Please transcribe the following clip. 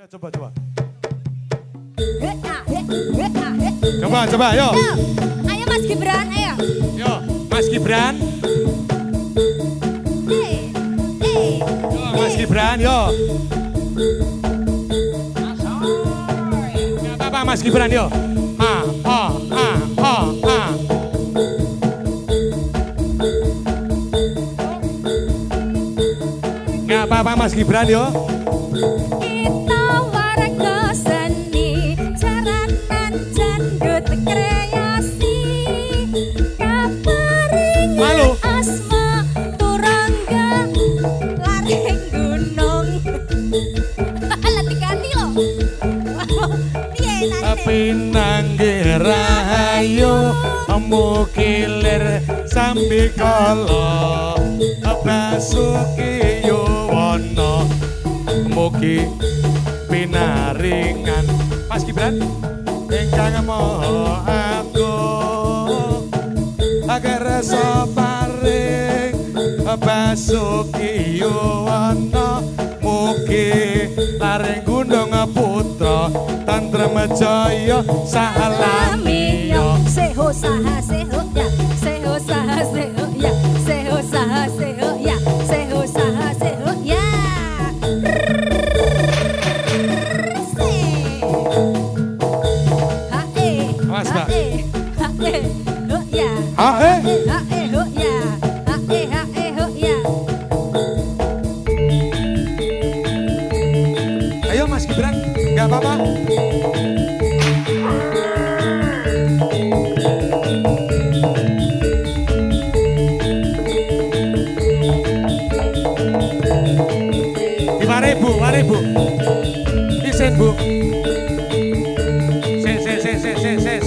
Ayo coba coba. Coba ayo. Ayo Mas Gibran, ayo. Yo, Mas Gibran. Yo, Mas Gibran, yo. Gak apa-apa Mas Gibran, yo. Gak apa-apa Mas Gibran, yo. Kita warga seni, jaranan janggut kreasi, kapering Malu. asma turangga laring gunung. Alat diganti loh. Piye nane? Pinanggi rahayu mukilir sambi kala basuki yuwana mugi pinaringan Mas Gibran ingkang maha agung agar rasa paring basuki yuwana mugi laring gunung putra tantrem jaya salamiya Seho saha seho ya, seho saha seho ya, seho saha seho ya, seho saha seho ya. Awas, Mbak. Ho ya. Hae. Ho ya. Ho ya. Ayo Mas Gibran, nggak apa-apa. Mari bu, isin bu. Se.